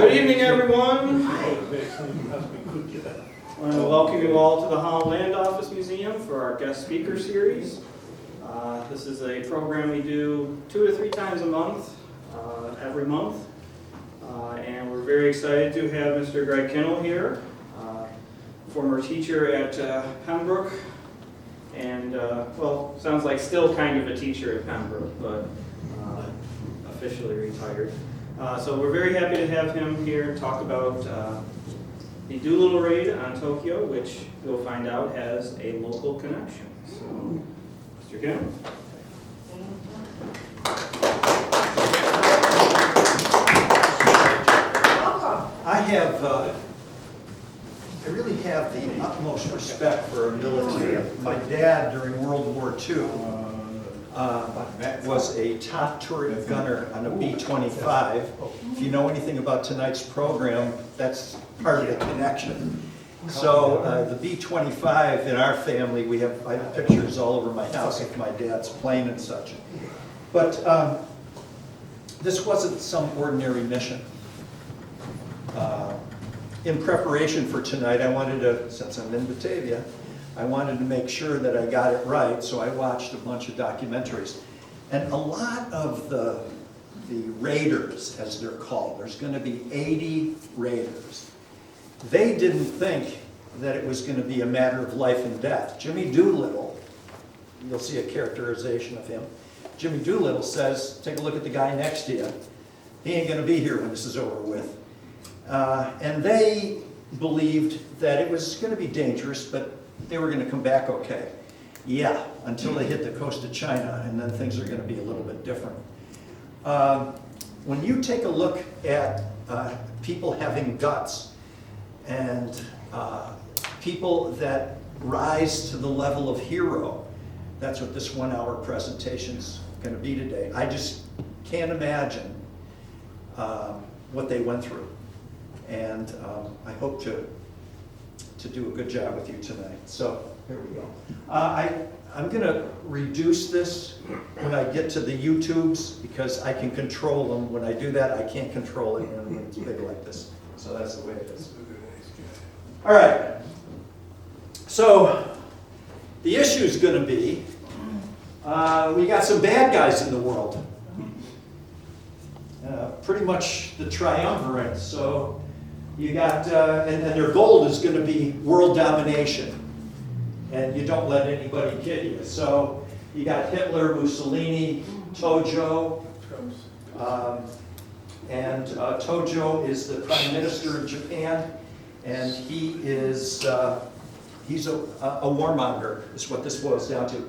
Good evening, everyone. I want to welcome you all to the Holland Land Office Museum for our guest speaker series. This is a program we do 2 to 3 times a month, every month. And we're very excited to have Mr. Greg Kinal here, former teacher at Pembroke, and well, sounds like still kind of a teacher at Pembroke, but officially retired. So we're very happy to have him here talk about the Doolittle Raid on Tokyo, which we'll find out has a local connection. So, Mr. Kinal. I really have the utmost respect for our military. My dad, during World War II, was a top turret gunner on a B-25. If you know anything about tonight's program, that's part of the connection. So the B-25 in our family, I have pictures all over my house of my dad's plane and such. But this wasn't some ordinary mission. In preparation for tonight, I wanted to, since I'm in Batavia, I wanted to make sure that I got it right, so I watched a bunch of documentaries. And a lot of the raiders, as they're called, there's going to be 80 raiders. They didn't think that it was going to be a matter of life and death. Jimmy Doolittle, you'll see a characterization of him. Jimmy Doolittle says, take a look at the guy next to you. He ain't going to be here when this is over with. And they believed that it was going to be dangerous, but they were going to come back okay. Yeah, until they hit the coast of China, and then things are going to be a little bit different. When you take a look at people having guts and people that rise to the level of hero, that's what this 1-hour presentation's going to be today. I just can't imagine what they went through. And I hope to do a good job with you tonight. So here we go. I'm going to reduce this when I get to the YouTubes because I can control them. When I do that, I can't control it when it's big like this. So that's the way it is. All right. So the issue is going to be we got some bad guys in the world. Pretty much the triumvirate. So you got, and their goal is going to be world domination. And you don't let anybody kid you. So you got Hitler, Mussolini, Tojo. And Tojo is the Prime Minister of Japan. And he is, he's a warmonger, is what this boils down to.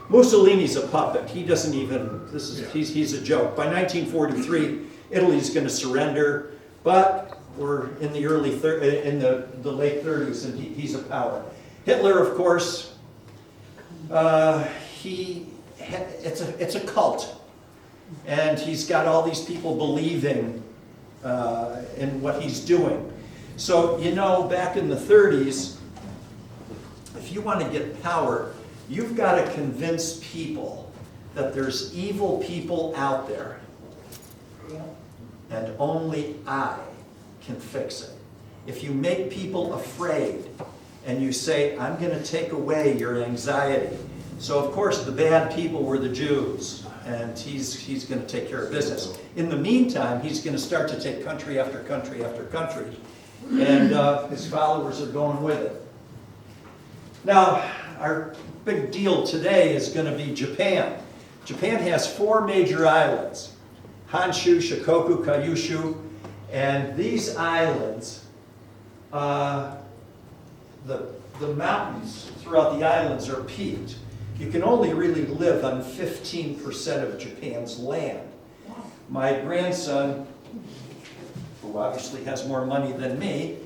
Mussolini's a puppet. He doesn't even, he's a joke. By 1943, Italy's going to surrender, but we're in the the late 30s, and he's a power. Hitler, of course, it's a cult, and he's got all these people believing in what he's doing. So, you know, back in the 30s, if you want to get power, you've got to convince people that there's evil people out there, and only I can fix it. If you make people afraid, and you say, I'm going to take away your anxiety. So, of course, the bad people were the Jews, and he's going to take care of business. In the meantime, he's going to start to take country after country after country, and his followers are going with it. Now, our big deal today is going to be Japan. Japan has 4 major islands, Honshu, Shikoku, Kyushu, and these islands, the mountains throughout the islands are peaked. You can only really live on 15% of Japan's land. My grandson, who obviously has more money than me,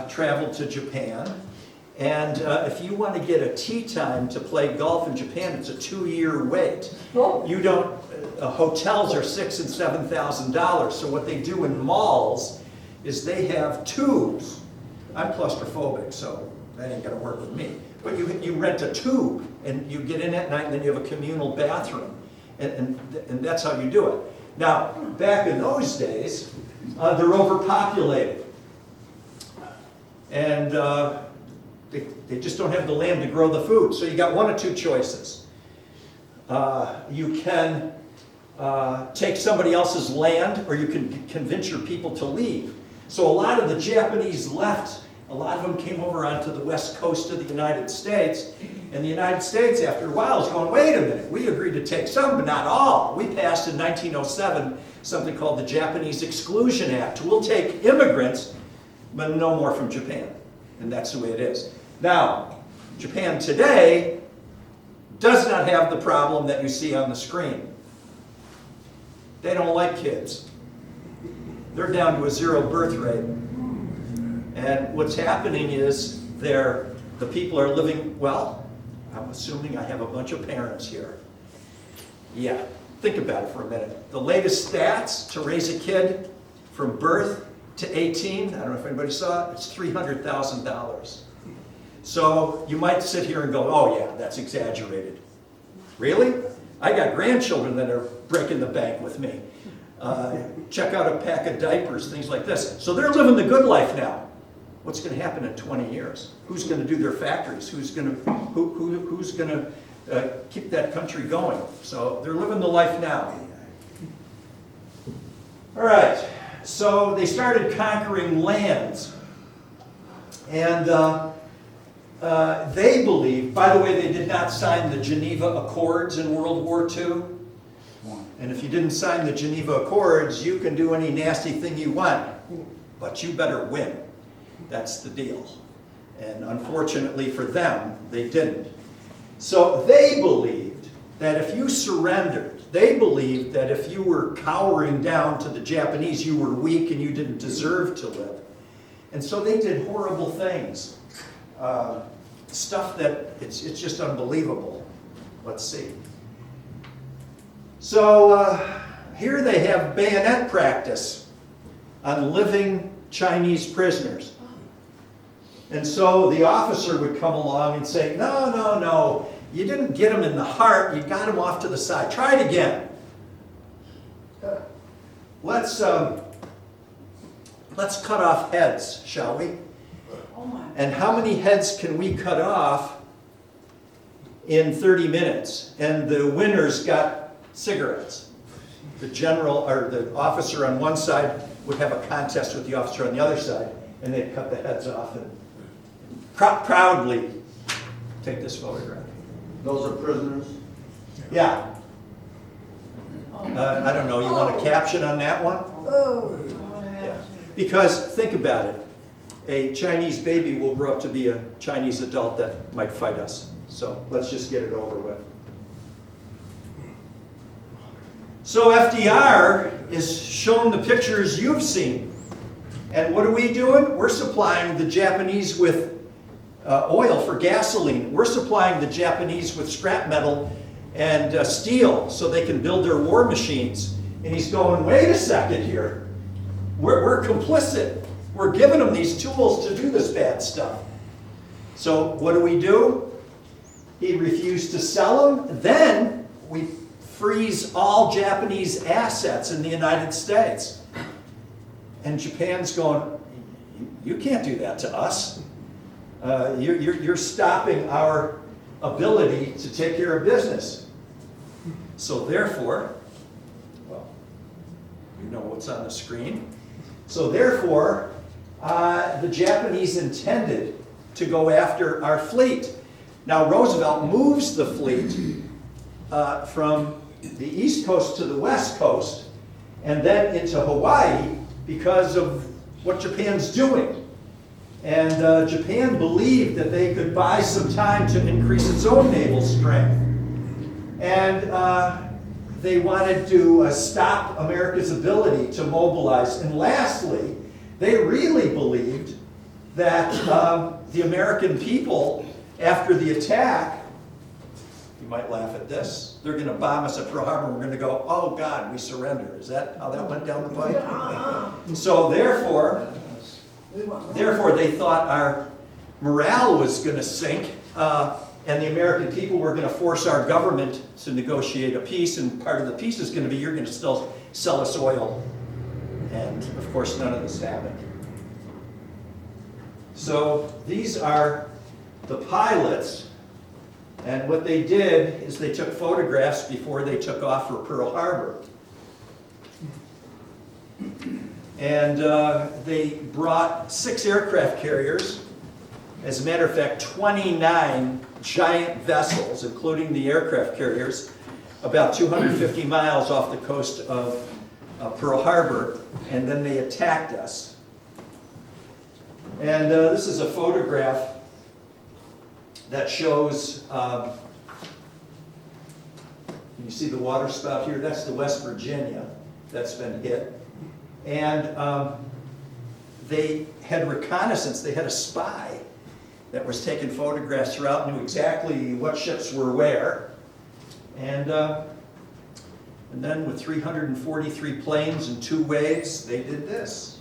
traveled to Japan. And if you want to get a tea time to play golf in Japan, it's a 2-year wait. You don't, hotels are $6,000 and $7,000. So what they do in malls is they have tubes. I'm claustrophobic, so that ain't gonna work with me. But you rent a tube, and you get in at night, and then you have a communal bathroom. And that's how you do it. Now, back in those days, They're overpopulated. And they just don't have the land to grow the food. So you got one of two choices. You can take somebody else's land, or you can convince your people to leave. So a lot of the Japanese left. A lot of them came over onto the west coast of the United States. And the United States, after a while, is going, wait a minute, we agreed to take some, but not all. We passed in 1907 something called the Japanese Exclusion Act. We'll take immigrants, but no more from Japan. And that's the way it is. Now, Japan today does not have the problem that you see on the screen. They don't like kids. They're down to a 0 birth rate. And what's happening is the people are living, well, I'm assuming I have a bunch of parents here. Yeah, think about it for a minute. The latest stats to raise a kid from birth to 18, I don't know if anybody saw it, it's $300,000. So you might sit here and go, oh yeah, that's exaggerated. Really? I got grandchildren that are breaking the bank with me. Check out a pack of diapers, things like this. So they're living the good life now. What's going to happen in 20 years? Who's going to do their factories? Who's going to keep that country going? So they're living the life now. All right. So they started conquering lands, and they believe. By the way, they did not sign the Geneva Accords in World War II. And if you didn't sign the Geneva Accords, you can do any nasty thing you want, but you better win. That's the deal. And unfortunately for them, they didn't. So they believed that if you surrendered, they believed that if you were cowering down to the Japanese, you were weak and you didn't deserve to live. And so they did horrible things. Stuff that, it's just unbelievable. Let's see. So here they have bayonet practice on living Chinese prisoners. And so the officer would come along and say, no, no, no, you didn't get him in the heart, you got him off to the side. Try it again. Let's cut off heads, shall we? And how many heads can we cut off in 30 minutes? And the winners got cigarettes. The general, or the officer on one side would have a contest with the officer on the other side, and they'd cut the heads off and proudly take this photograph. Those are prisoners? Yeah. I don't know, you want a caption on that one? Yeah. Because think about it. A Chinese baby will grow up to be a Chinese adult that might fight us. So let's just get it over with. So FDR is shown the pictures you've seen. And what are we doing? We're supplying the Japanese with oil for gasoline. We're supplying the Japanese with scrap metal and steel so they can build their war machines. And he's going, wait a second here. We're complicit. We're giving them these tools to do this bad stuff. So what do? He refused to sell them. Then we freeze all Japanese assets in the United States. And Japan's going, you can't do that to us. You're stopping our ability to take care of business. So therefore, well, you know what's on the screen. So therefore, the Japanese intended to go after our fleet. Now Roosevelt moves the fleet from the East Coast to the West Coast and then into Hawaii because of what Japan's doing. And Japan believed that they could buy some time to increase its own naval strength. And they wanted to stop America's ability to mobilize. And lastly, they really believed that the American people, after the attack, you might laugh at this, they're going to bomb us at Pearl Harbor and we're going to go, oh God, we surrender. Is that how that went down the pipe? So therefore, they thought our morale was going to sink and the American people were going to force our government to negotiate a peace, and part of the peace is going to be you're going to still sell us oil And of course, none of this happened. So these are the pilots, and what they did is they took photographs before they took off for Pearl Harbor. And they brought 6 aircraft carriers. As a matter of fact, 29 giant vessels, including the aircraft carriers, about 250 miles off the coast of Pearl Harbor, and then they attacked us. And this is a photograph that shows, you see the water spout here? That's the West Virginia that's been hit. And they had reconnaissance, they had a spy that was taking photographs throughout, knew exactly what ships were where. And then with 343 planes and 2 waves, they did this.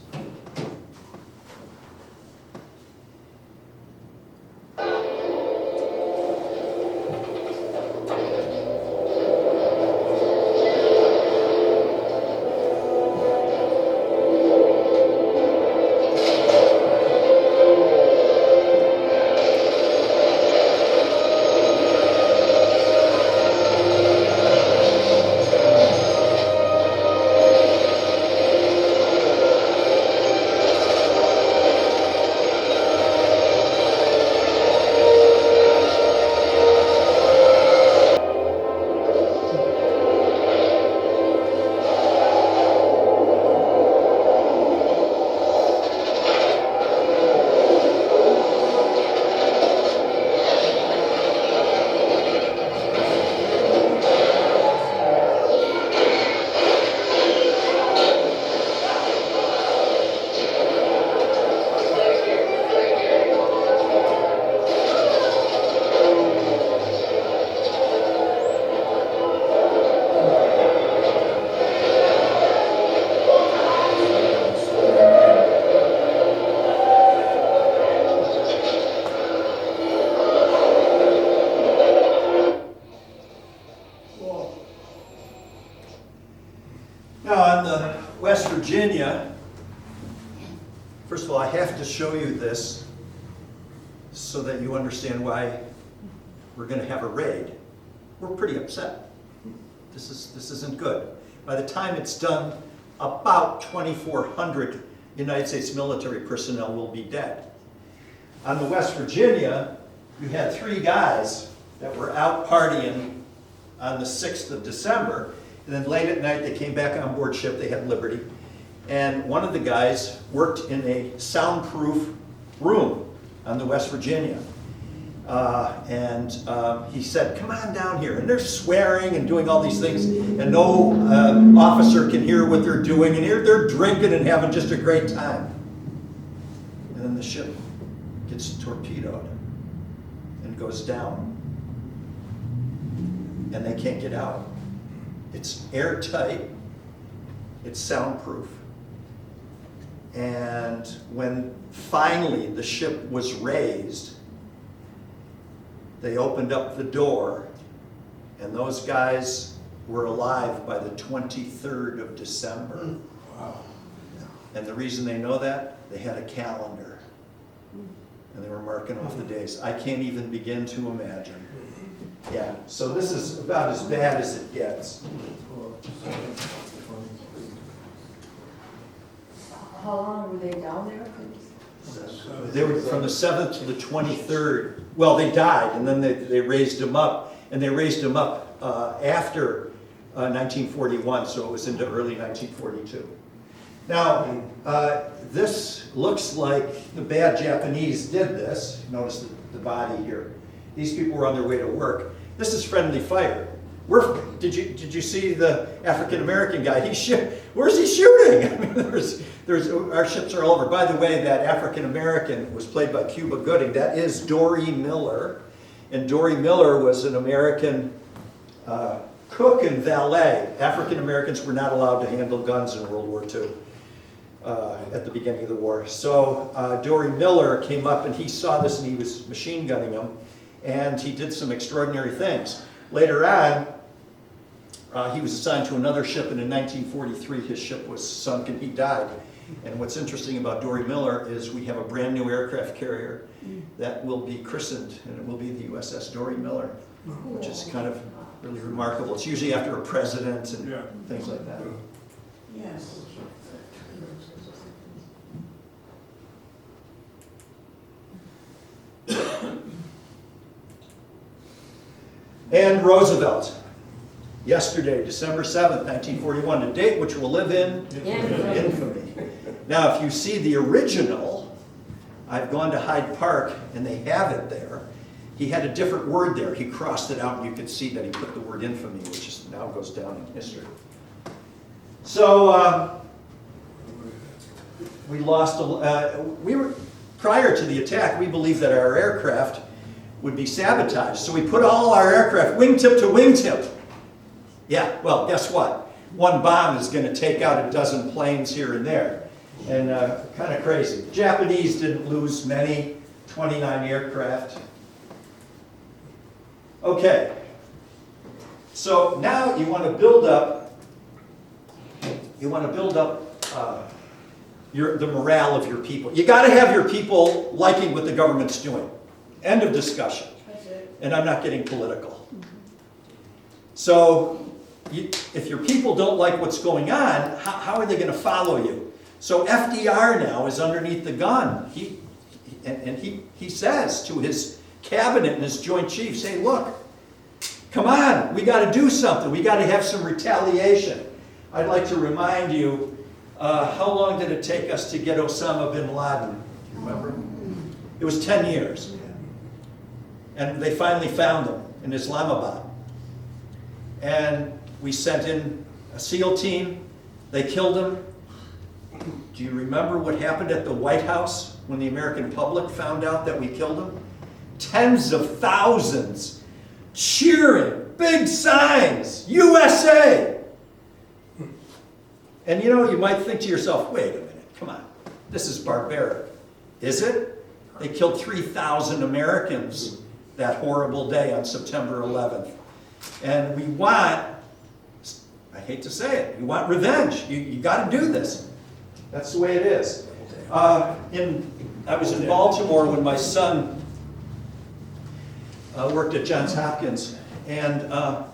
West Virginia, first of all, I have to show you this so that you understand why we're going to have a raid. We're pretty upset. This isn't good. By the time it's done, about 2,400 United States military personnel will be dead. On the West Virginia, you had 3 guys that were out partying on the 6th of December. And then late at night, they came back on board ship. They had Liberty. And one of the guys worked in a soundproof room on the West Virginia. He said, come on down here. And they're swearing and doing all these things. And no officer can hear what they're doing. And here they're drinking and having just a great time. And then the ship gets torpedoed and goes down. And they can't get out. It's airtight, it's soundproof. And when finally the ship was raised, they opened up the door, and those guys were alive by the 23rd of December. Wow. And the reason they know that, they had a calendar. And they were marking off the days. I can't even begin to imagine. Yeah, so this is about as bad as it gets. How long were they down there? They were from the 7th to the 23rd. Well, they died, and then they raised them up, and they raised them up after 1941, so it was into early 1942. Now, this looks like the bad Japanese did this. Notice the body here. These people were on their way to work. This is friendly fire. Did you see the African American guy? Where's he shooting? I mean, our ships are all over. By the way, that African American was played by Cuba Gooding. That is Dory Miller, and Dory Miller was an American cook and valet. African Americans were not allowed to handle guns in World War II. At the beginning of the war. So Dory Miller came up and he saw this and he was machine gunning them, and he did some extraordinary things. Later on, He was assigned to another ship, and in 1943 his ship was sunk and he died. And what's interesting about Dory Miller is we have a brand new aircraft carrier that will be christened, and it will be the USS Dory Miller, which is kind of really remarkable. It's usually after a president and things like that. Yes. And Roosevelt, yesterday, December 7th, 1941, a date which will live in infamy. Now, if you see the original, I've gone to Hyde Park and they have it there. He had a different word there. He crossed it out and you could see that he put the word infamy, which is, now goes down in history. So, we lost, prior to the attack, we believed that our aircraft would be sabotaged. So we put all our aircraft wingtip to wingtip. Yeah, well, guess what? One bomb is going to take out a dozen planes here and there. And kind of crazy. The Japanese didn't lose many, 29 aircraft. Okay. So now you want to build up, the morale of your people. You got to have your people liking what the government's doing. End of discussion. And I'm not getting political. So, if your people don't like what's going on, how are they going to follow you? So FDR now is underneath the gun. He says to his cabinet and his joint chiefs, hey, look, come on, we got to do something. We got to have some retaliation. I'd like to remind you, how long did it take us to get Osama bin Laden? Remember? It was 10 years. And they finally found him in Islamabad. And we sent in a SEAL team. They killed him. Do you remember what happened at the White House when the American public found out that we killed him? Tens of thousands cheering, big signs, USA. And you know, you might think to yourself, wait a minute, come on, this is barbaric. Is it? They killed 3,000 Americans that horrible day on September 11th. And we want, I hate to say it, we want revenge. You got to do this. That's the way it is. I was in Baltimore when my son worked at Johns Hopkins, and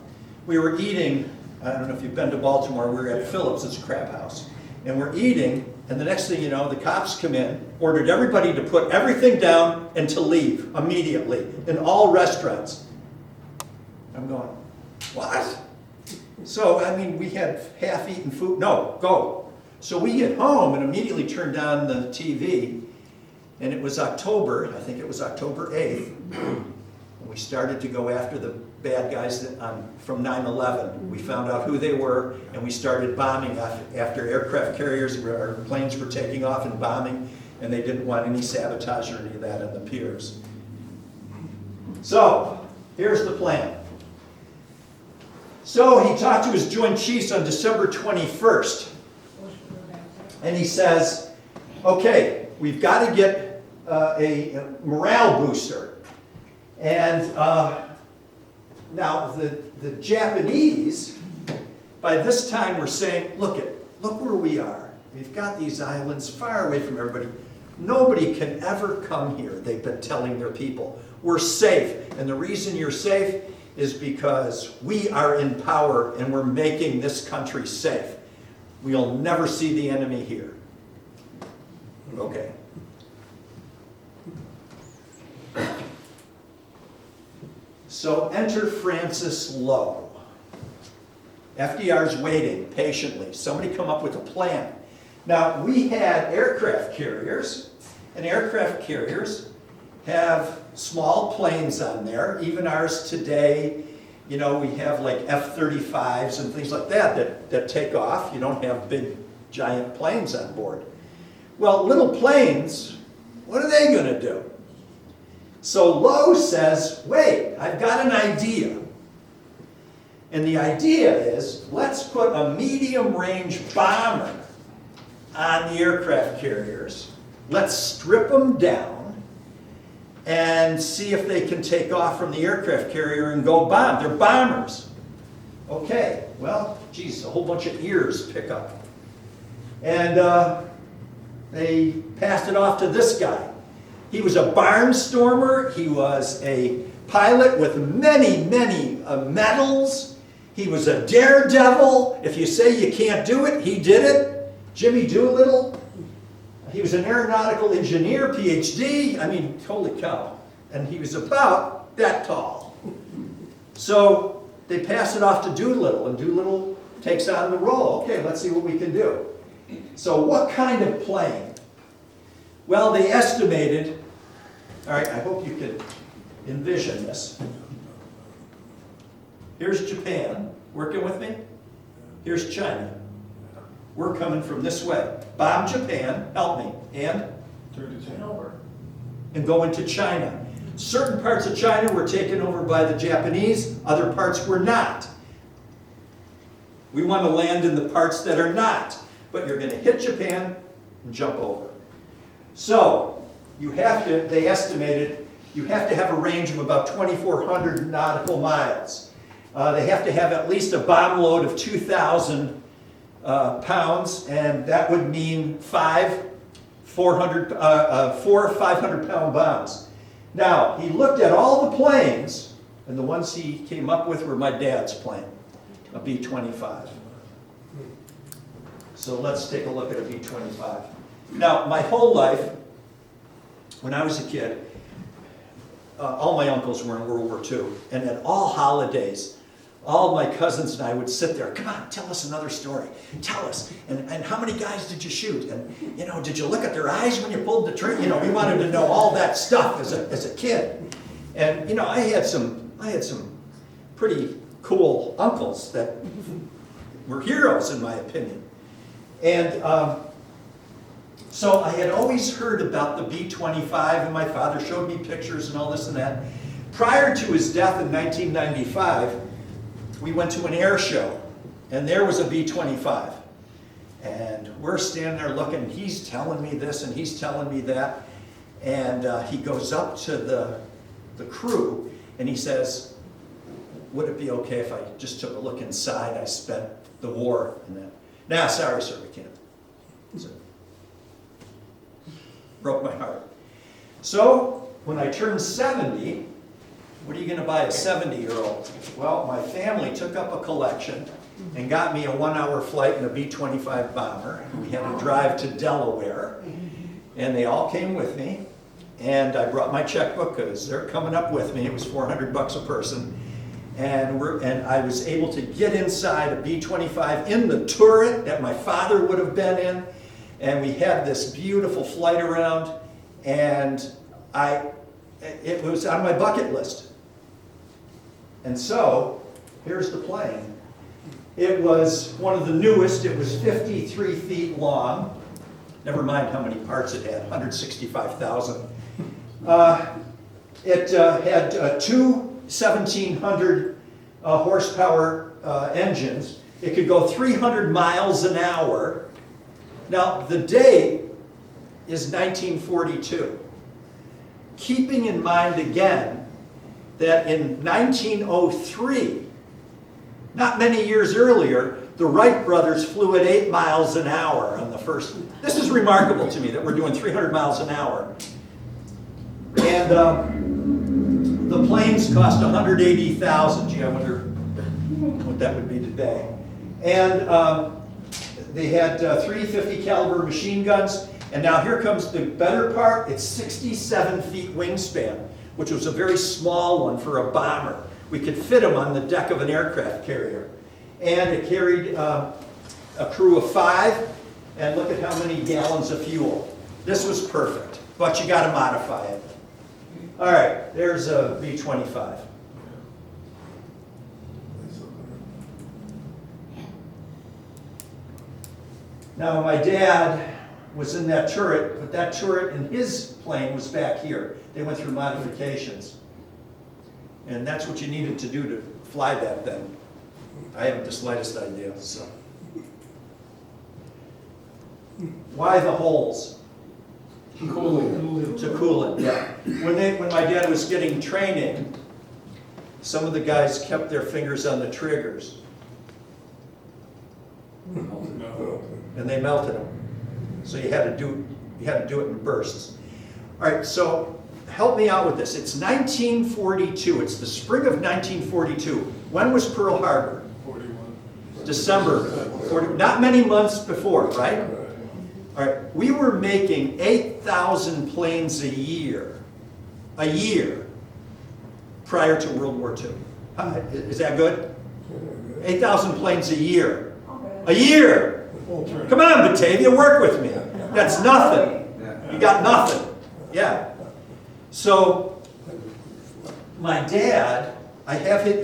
we were eating, I don't know if you've been to Baltimore, we were at Phillips, it's a crab house, and we're eating, and the next thing you know, the cops come in, ordered everybody to put everything down and to leave immediately in all restaurants. I'm going, what? So, I mean, we had half-eaten food. No, go. So we get home and immediately turned on the TV, and it was October, I think it was October 8th, and we started to go after the bad guys from 9/11. We found out who they were, and we started bombing after aircraft carriers, our planes were taking off and bombing, and they didn't want any sabotage or any of that on the piers. So, here's the plan. So he talked to his Joint Chiefs on December 21st, and he says, okay, we've got to get a morale booster. And now the Japanese, by this time, were saying, look where we are. We've got these islands far away from everybody. Nobody can ever come here, they've been telling their people. We're safe, and the reason you're safe is because we are in power and we're making this country safe. We'll never see the enemy here. Okay. So enter Francis Lowe. FDR's waiting patiently. Somebody come up with a plan. Now, we had aircraft carriers, and aircraft carriers have small planes on there. Even ours today, you know, we have like F-35s and things like that take off. You don't have big, giant planes on board. Well, little planes, what are they going to do? So Lowe says, wait, I've got an idea. And the idea is, let's put a medium-range bomber on the aircraft carriers. Let's strip them down and see if they can take off from the aircraft carrier and go bomb. They're bombers. Okay, well, geez, a whole bunch of ears pick up. And they passed it off to this guy. He was a barnstormer. He was a pilot with many, many medals. He was a daredevil. If you say you can't do it, he did it. Jimmy Doolittle. He was an aeronautical engineer, PhD. I mean, holy cow. And he was about that tall. So they pass it off to Doolittle, and Doolittle takes on the role. Okay, let's see what we can do. So what kind of plane? Well, they estimated, all right, I hope you can envision this. Here's Japan, working with me. Here's China. We're coming from this way. Bomb Japan, help me, and go into China. Certain parts of China were taken over by the Japanese, other parts were not. We want to land in the parts that are not, but you're going to hit Japan and jump over. So, you have to, they estimated, you have to have a range of about 2,400 nautical miles. They have to have at least a bomb load of 2,000 pounds, and that would mean four 500-pound bombs. Now, he looked at all the planes, and the ones he came up with were my dad's plane, a B-25. So let's take a look at a B-25. Now, my whole life, when I was a kid, all my uncles were in World War II, and at all holidays, all my cousins and I would sit there, come on, tell us another story. Tell us. And how many guys did you shoot? And, you know, did you look at their eyes when you pulled the trigger? You know, we wanted to know all that stuff as a kid. And, you know, I had some pretty cool uncles that were heroes, in my opinion. And so I had always heard about the B-25, and my father showed me pictures and all this and that. Prior to his death in 1995, we went to an air show, and there was a B-25. And we're standing there looking, and he's telling me this, and he's telling me that. And he goes up to the crew, and he says, would it be okay if I just took a look inside? I spent the war and that. Nah, sorry, sir, we can't. So, broke my heart. So, when I turned 70, what are you going to buy a 70-year-old? Well, my family took up a collection and got me a 1-hour flight in a B-25 bomber. We had to drive to Delaware, and they all came with me. And I brought my checkbook because they're coming up with me. It was $400 a person. And I was able to get inside a B-25 in the turret that my father would have been in. And we had this beautiful flight around. And it was on my bucket list. And so, here's the plane. It was one of the newest. It was 53 feet long. Never mind how many parts it had, 165,000. It had two 1,700 horsepower engines. It could go 300 miles an hour. Now, the date is 1942. Keeping in mind again that in 1903, not many years earlier, the Wright brothers flew at 8 miles an hour on the first. This is remarkable to me that we're doing 300 miles an hour. And the planes cost $180,000. Gee, I wonder what that would be today. And they had 350 caliber machine guns. And now here comes the better part. It's 67 feet wingspan, which was a very small one for a bomber. We could fit them on the deck of an aircraft carrier. And it carried a crew of 5. And look at how many gallons of fuel. This was perfect, but you got to modify it. All right, there's a B-25. Now, my dad was in that turret, but that turret in his plane was back here. They went through modifications. And that's what you needed to do to fly that thing. I haven't the slightest idea, so. Why the holes? To cool it, yeah. When my dad was getting training, some of the guys kept their fingers on the triggers. And they melted them. So you had to do it in bursts. All right, so help me out with this. It's 1942. It's the spring of 1942. When was Pearl Harbor? 41. December. 40, not many months before, right? All right, we were making 8,000 planes a year prior to World War II. Is that good? 8,000 planes a year. A year! Come on, Batavia, work with me. That's nothing. You got nothing. Yeah. So, my dad,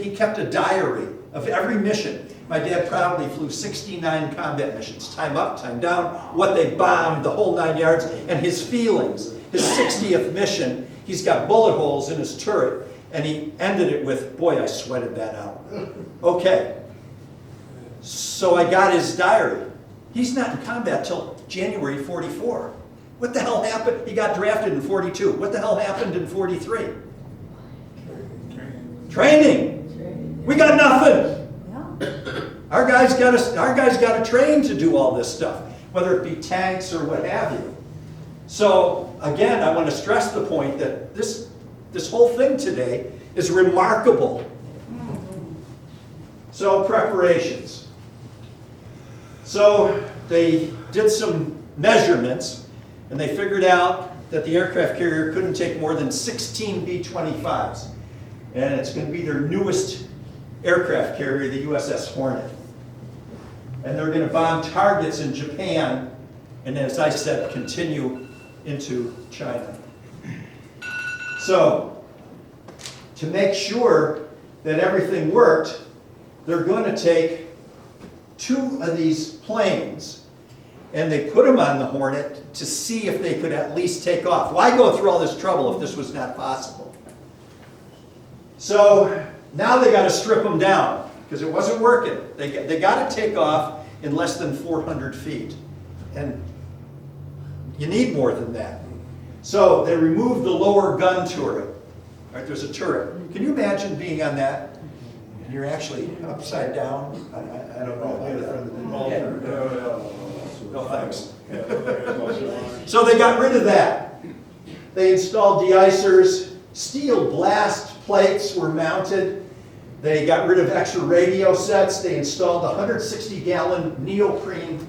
he kept a diary of every mission. My dad proudly flew 69 combat missions, time up, time down, what they bombed, the whole 9 yards, and his feelings. His 60th mission, he's got bullet holes in his turret, and he ended it with, boy, I sweated that out. Okay. So I got his diary. He's not in combat till January 44. What the hell happened? He got drafted in 42. What the hell happened in 43? Training. We got nothing. Our guys got to train to do all this stuff, whether it be tanks or what have you. So again, I want to stress the point that this whole thing today is remarkable. So preparations. So they did some measurements, and they figured out that the aircraft carrier couldn't take more than 16 B-25s. And it's going to be their newest aircraft carrier, the USS Hornet. And they're going to bomb targets in Japan, and as I said, continue into China. So, to make sure that everything worked, they're going to take 2 of these planes, and they put them on the Hornet to see if they could at least take off. Why go through all this trouble if this was not possible? So now they got to strip them down because it wasn't working. They got to take off in less than 400 feet, and you need more than that. So they removed the lower gun turret. Right, there's a turret. Can you imagine being on that? And you're actually upside down. I don't know. No thanks. So they got rid of that. They installed de-icers. Steel blast plates were mounted. They got rid of extra radio sets. They installed 160-gallon neoprene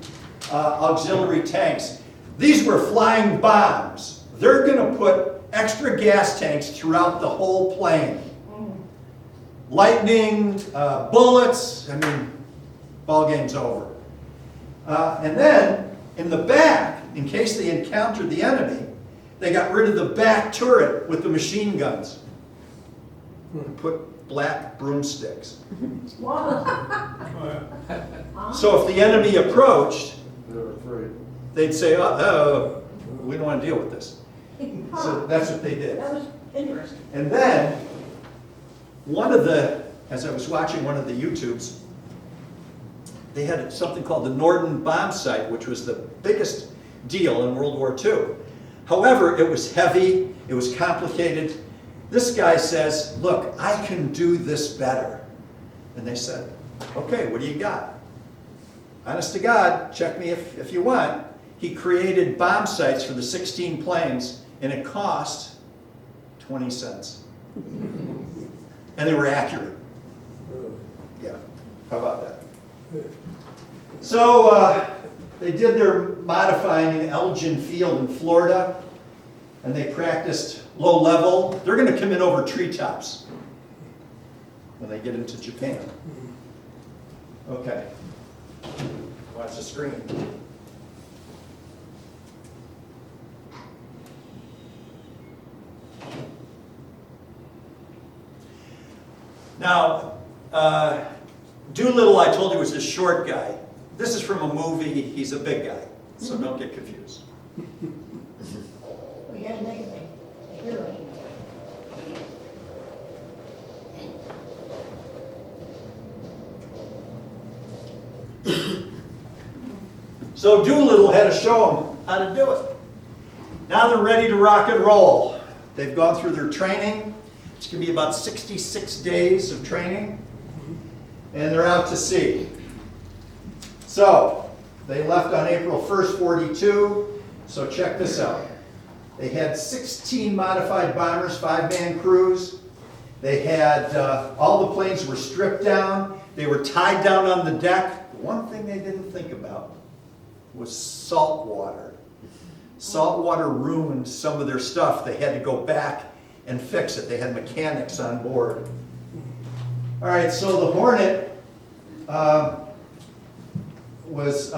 auxiliary tanks. These were flying bombs. They're going to put extra gas tanks throughout the whole plane. Lightning, bullets, I mean, ball game's over. And then, in the back, in case they encountered the enemy, they got rid of the back turret with the machine guns. Put black broomsticks. So if the enemy approached, they'd say, oh, we don't want to deal with this. So that's what they did. That was interesting. And then, as I was watching one of the YouTubes, they had something called the Norden bomb sight, which was the biggest deal in World War II. However, it was heavy, it was complicated. This guy says, look, I can do this better. And they said, okay, what do you got? Honest to God, check me if you want. He created bomb sights for the 16 planes, and it cost 20 cents. And they were accurate. Yeah, how about that? So they did their modifying in Elgin Field in Florida, and they practiced low level. They're going to come in over treetops when they get into Japan. Okay, watch the screen. Now, Doolittle, I told you, was this short guy. This is from a movie. He's a big guy, so don't get confused. We had an anything. Hero. So Doolittle had to show them how to do it. Now they're ready to rock and roll. They've gone through their training. It's going to be about 66 days of training. And they're out to sea. So, they left on April 1st, 42. So check this out. They had 16 modified bombers, 5-man crews. They had, all the planes were stripped down. They were tied down on the deck. The one thing they didn't think about was salt water. Salt water ruined some of their stuff. They had to go back and fix it. They had mechanics on board. All right, so the Hornet was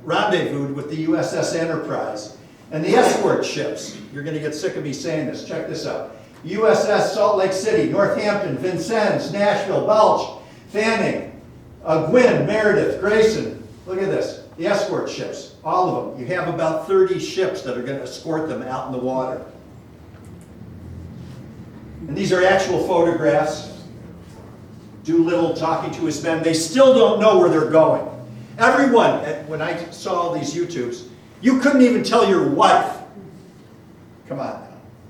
rendezvoused with the USS Enterprise. And the escort ships, you're going to get sick of me saying this, check this out. USS Salt Lake City, Northampton, Vincennes, Nashville, Belch, Fanning, Gwynn, Meredith, Grayson. Look at this, the escort ships, all of them. You have about 30 ships that are going to escort them out in the water. And these are actual photographs. Doolittle talking to his men. They still don't know where they're going. Everyone, when I saw all these YouTubes, you couldn't even tell your wife. Come on now,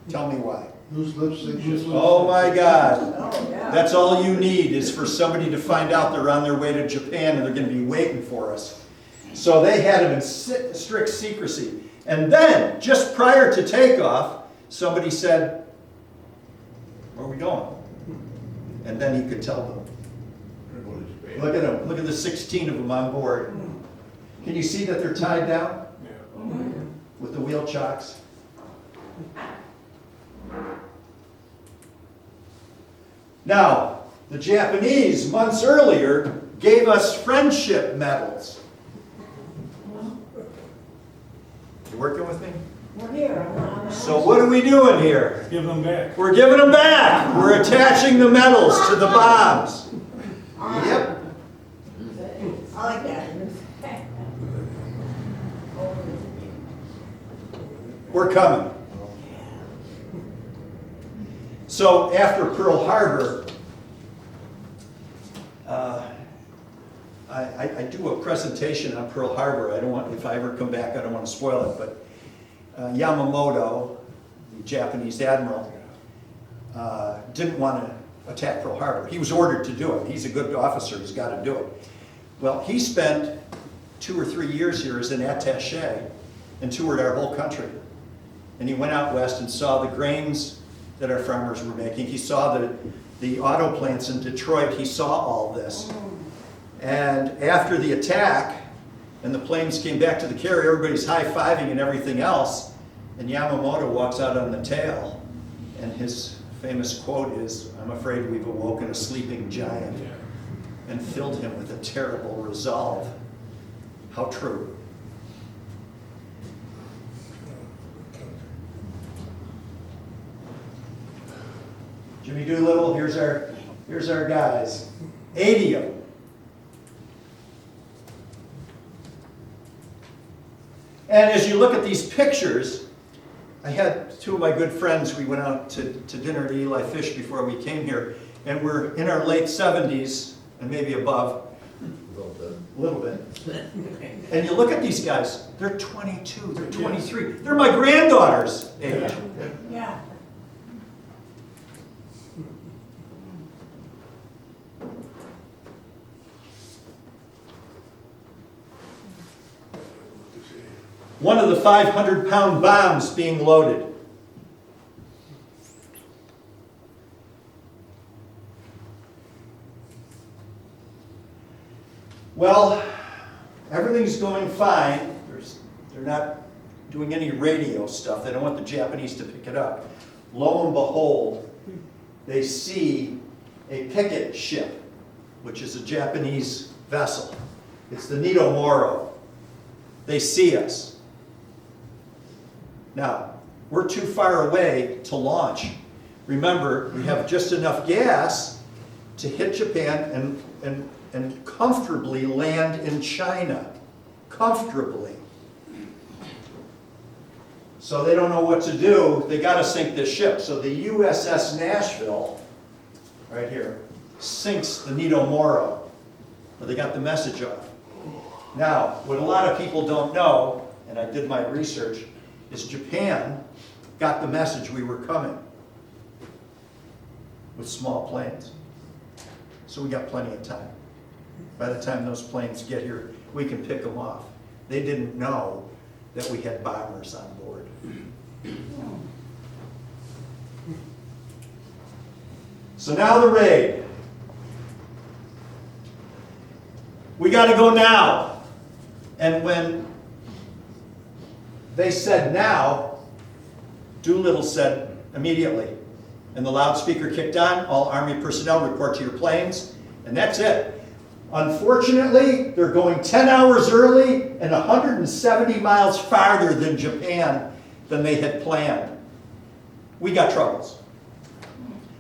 tell me why. Loose lipstick, loose lipstick. Oh my God. Oh, yeah. That's all you need is for somebody to find out they're on their way to Japan and they're going to be waiting for us. So they had him in strict secrecy. And then, just prior to takeoff, somebody said, "Where are we going?" And then he could tell them. Look at them. Look at the 16 of them on board. Can you see that they're tied down? With the wheel chocks. Now, the Japanese, months earlier, gave us friendship medals. You working with me? We're here. So what are we doing here? Give them back. We're giving them back. We're attaching the medals to the bombs. Yep. I like that. We're coming. So after Pearl Harbor, I do a presentation on Pearl Harbor. I don't want, if I ever come back, I don't want to spoil it, but Yamamoto, the Japanese admiral, didn't want to attack Pearl Harbor. He was ordered to do it. He's a good officer. He's got to do it. Well, he spent 2 or 3 years here as an attaché and toured our whole country. And he went out west and saw the grains that our farmers were making. He saw the auto plants in Detroit. He saw all this. And after the attack, and the planes came back to the carrier, everybody's high-fiving and everything else, and Yamamoto walks out on the tail, and his famous quote is, "I'm afraid we've awoken a sleeping giant," and filled him with a terrible resolve. How true. Jimmy Doolittle, here's our guys. 80 of them. And as you look at these pictures, I had 2 of my good friends, we went out to dinner at Eli Fish before we came here, and we're in our late 70s, and maybe above. A little bit. And you look at these guys, they're 22, they're 23. They're my granddaughter's age. Yeah. One of the 500-pound bombs being loaded. Well, everything's going fine. They're not doing any radio stuff. They don't want the Japanese to pick it up. Lo and behold, they see a picket ship, which is a Japanese vessel. It's the Nito Moro. They see us. Now, we're too far away to launch. Remember, we have just enough gas to hit Japan and comfortably land in China. Comfortably. So they don't know what to do. They got to sink this ship. So the USS Nashville, right here, sinks the Nito Moro. But they got the message off. Now, what a lot of people don't know, and I did my research, is Japan got the message we were coming with small planes. So we got plenty of time. By the time those planes get here, we can pick them off. They didn't know that we had bombers on board. So now the raid. We got to go now. And when they said now, Doolittle said immediately. And the loudspeaker kicked on, all Army personnel report to your planes, and that's it. Unfortunately, they're going 10 hours early and 170 miles farther than Japan than they had planned. We got troubles.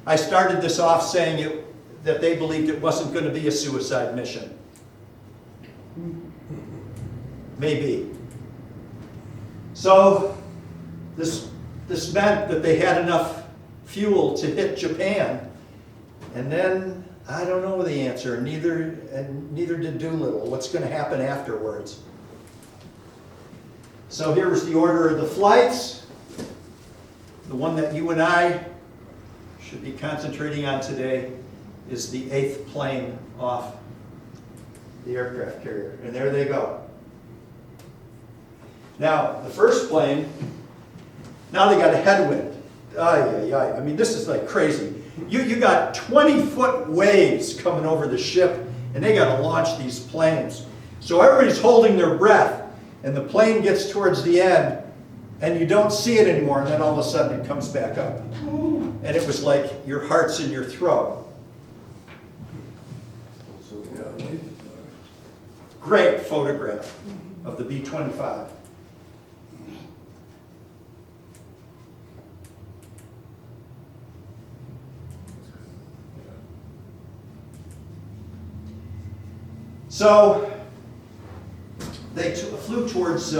I started this off saying that they believed it wasn't going to be a suicide mission. Maybe. So this meant that they had enough fuel to hit Japan, and then I don't know the answer, and neither did Doolittle. What's going to happen afterwards? So here was the order of the flights. The one that you and I should be concentrating on today is the 8th plane off the aircraft carrier, and there they go. Now, the first plane, now they got a headwind. I mean, this is like crazy. You got 20-foot waves coming over the ship, and they got to launch these planes. So everybody's holding their breath, and the plane gets towards the end, and you don't see it anymore, and then all of a sudden it comes back up. And it was like your heart's in your throat. Great photograph of the B-25. So they flew towards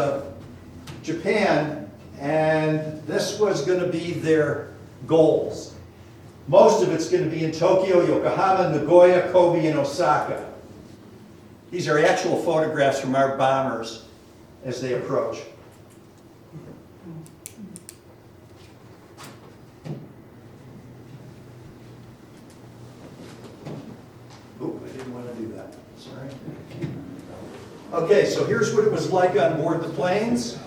Japan, and this was going to be their goals. Most of it's going to be in Tokyo, Yokohama, Nagoya, Kobe, and Osaka. These are actual photographs from our bombers as they approach. Oop, I didn't want to do that. Sorry. Okay, so here's what it was like on board the planes.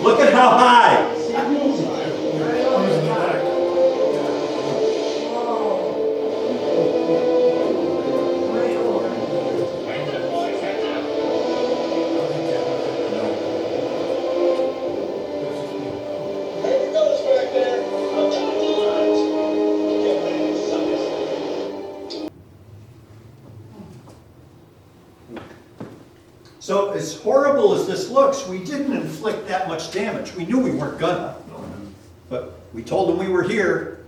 Look at how high. So as horrible as this looks, we didn't inflict that much damage. We knew we weren't gonna, but we told them we were here.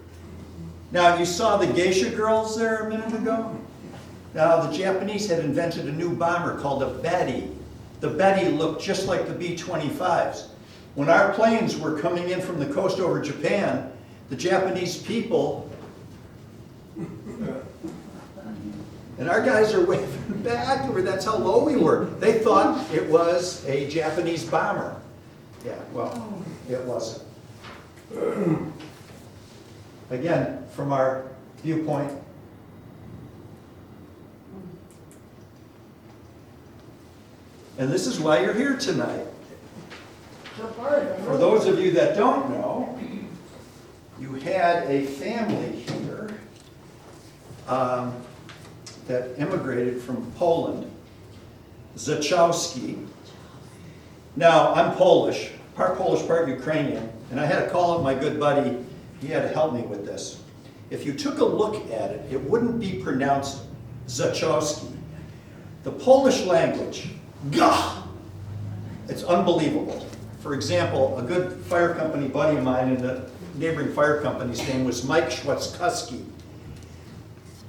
Now, you saw the geisha girls there a minute ago? Now, the Japanese had invented a new bomber called a Betty. The Betty looked just like the B-25s. When our planes were coming in from the coast over Japan, the Japanese people, and our guys are waving back, that's how low we were. They thought it was a Japanese bomber. Yeah, well, it wasn't. Again, from our viewpoint, and this is why you're here tonight. For those of you that don't know, you had a family here that immigrated from Poland, Cichowski. Now, I'm Polish, part Ukrainian, and I had to call up my good buddy. He had to help me with this. If you took a look at it, it wouldn't be pronounced Cichowski. The Polish language, gah, it's unbelievable. For example, a good fire company buddy of mine in the neighboring fire company's name was Mike Cichowski.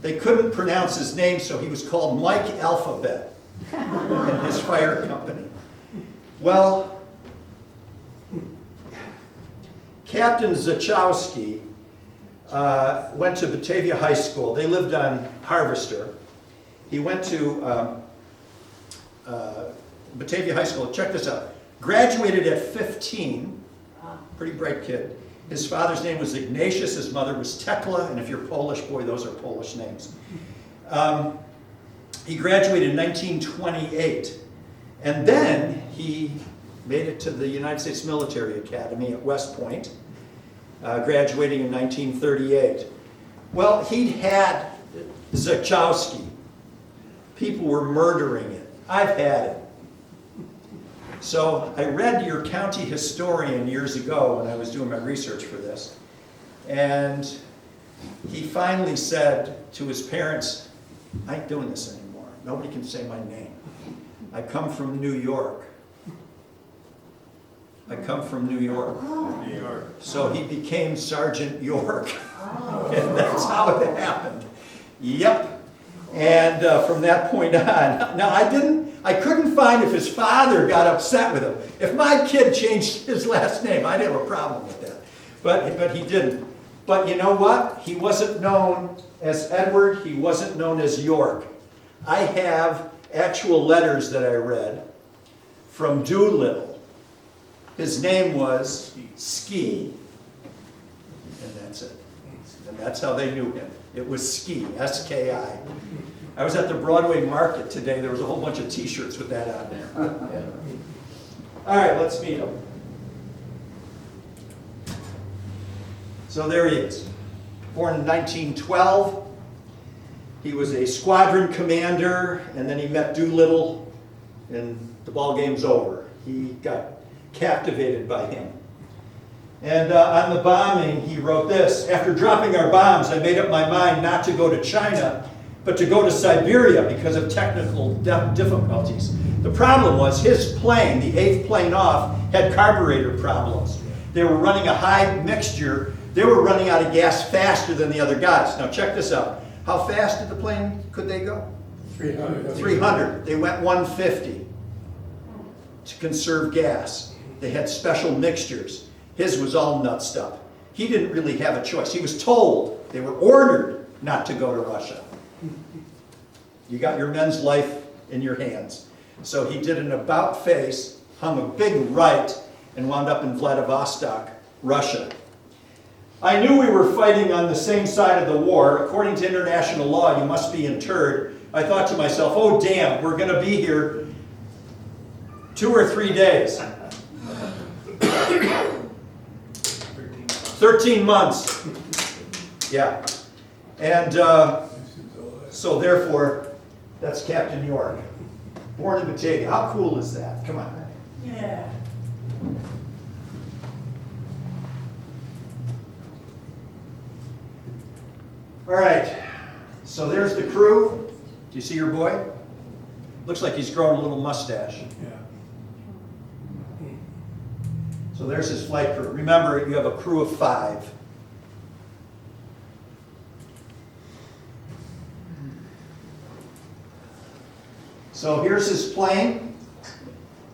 They couldn't pronounce his name, so he was called Mike Alphabet in his fire company. Well, Captain Cichowski went to Batavia High School. They lived on Harvester. He went to Batavia High School. Check this out. Graduated at 15, pretty bright kid. His father's name was Ignatius, his mother was Tekla, and if you're Polish, boy, those are Polish names. He graduated in 1928, and then he made it to the United States Military Academy at West Point, graduating in 1938. Well, he'd had Cichowski. People were murdering it. I've had it. So I read your county historian years ago when I was doing my research for this, and he finally said to his parents, I ain't doing this anymore. Nobody can say my name. I come from New York. I come from New York. New York. So he became Sergeant York. And that's how it happened. Yep. And from that point on, now I couldn't find if his father got upset with him. If my kid changed his last name, I'd have a problem with that. But he didn't. But you know what? He wasn't known as Edward. He wasn't known as York. I have actual letters that I read from Doolittle. His name was Ski. And that's it. And that's how they knew him. It was Ski, S-K-I. I was at the Broadway Market today. There was a whole bunch of t-shirts with that on there. Yeah. All right, let's meet him. So there he is. Born in 1912. He was a squadron commander, and then he met Doolittle, and the ball game's over. He got captivated by him. And on the bombing, he wrote this: after dropping our bombs, I made up my mind not to go to China, but to go to Siberia because of technical difficulties. The problem was his plane, the 8th plane off, had carburetor problems. They were running a high mixture. They were running out of gas faster than the other guys. Now check this out. How fast did the plane, could they go? 300. 300. They went 150 to conserve gas. They had special mixtures. His was all nutsed up. He didn't really have a choice. He was told, they were ordered not to go to Russia. You got your men's life in your hands. So he did an about face, hung a big right, and wound up in Vladivostok, Russia. I knew we were fighting on the same side of the war. According to international law, you must be interred. I thought to myself, oh damn, we're going to be here 2 or 3 days. 13 months. Yeah. And so therefore, that's Captain York. Born in Batavia. How cool is that? Come on. Yeah. All right. So there's the crew. Do you see your boy? Looks like he's grown a little mustache. Yeah. So there's his flight crew. Remember, you have a crew of 5. So here's his plane.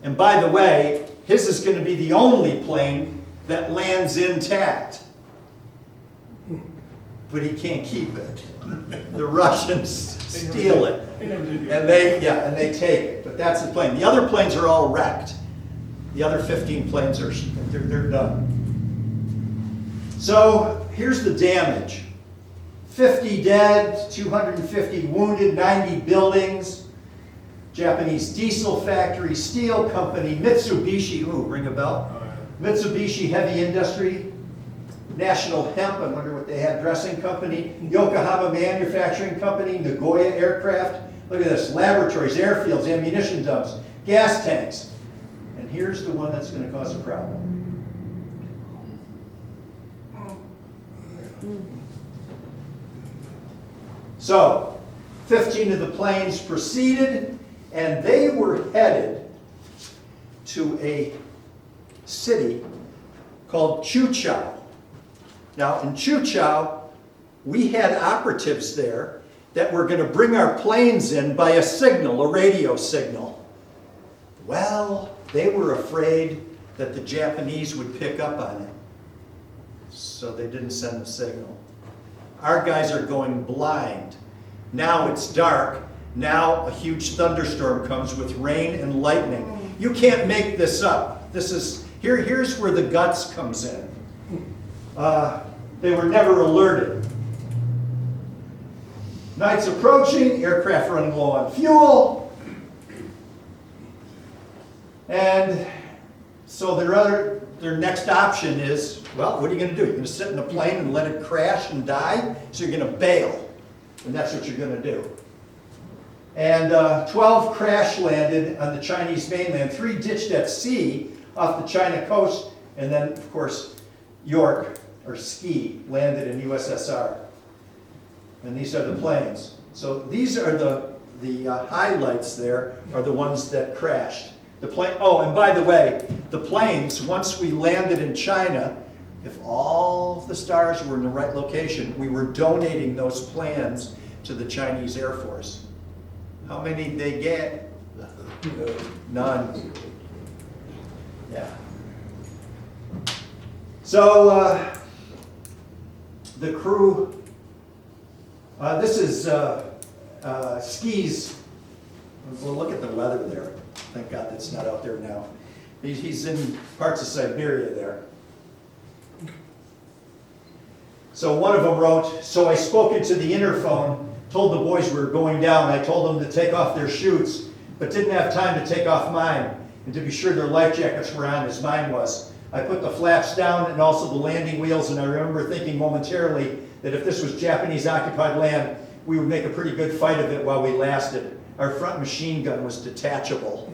And by the way, his is going to be the only plane that lands intact. But he can't keep it. The Russians steal it. And they take it. But that's the plane. The other planes are all wrecked. The other 15 planes are they're done. So here's the damage. 50 dead, 250 wounded, 90 buildings. Japanese diesel factory, steel company, Mitsubishi, ooh, ring a bell? Mitsubishi Heavy Industry, National Hemp, I wonder what they had, dressing company, Yokohama Manufacturing Company, Nagoya Aircraft. Look at this, laboratories, airfields, ammunition dumps, gas tanks. And here's the one that's going to cause a problem. So, 15 of the planes proceeded, and they were headed to a city called Cichowski. Now, in Cichowski, we had operatives there that were going to bring our planes in by a signal, a radio signal. Well, they were afraid that the Japanese would pick up on it, so they didn't send the signal. Our guys are going blind. Now it's dark. Now a huge thunderstorm comes with rain and lightning. You can't make this up. Here's where the guts comes in. They were never alerted. Night's approaching, aircraft running low on fuel. And so their next option is, well, what are you going to do? You're going to sit in a plane and let it crash and die? So you're going to bail. And that's what you're going to do. And 12 crash landed on the Chinese mainland, 3 ditched at sea off the China coast, and then, of course, York, or Ski, landed in USSR. And these are the planes. So these are the highlights there, are the ones that crashed. Oh, and by the way, the planes, once we landed in China, if all of the stars were in the right location, we were donating those plans to the Chinese Air Force. How many did they get? None. Yeah. So the crew, this is Ski's. Well, look at the weather there. Thank God that's not out there now. He's in parts of Siberia there. So one of them wrote, so I spoke into the interphone, told the boys we were going down. I told them to take off their chutes, but didn't have time to take off mine, and to be sure their life jackets were on as mine was. I put the flaps down and also the landing wheels, and I remember thinking momentarily that if this was Japanese-occupied land, we would make a pretty good fight of it while we lasted. Our front machine gun was detachable.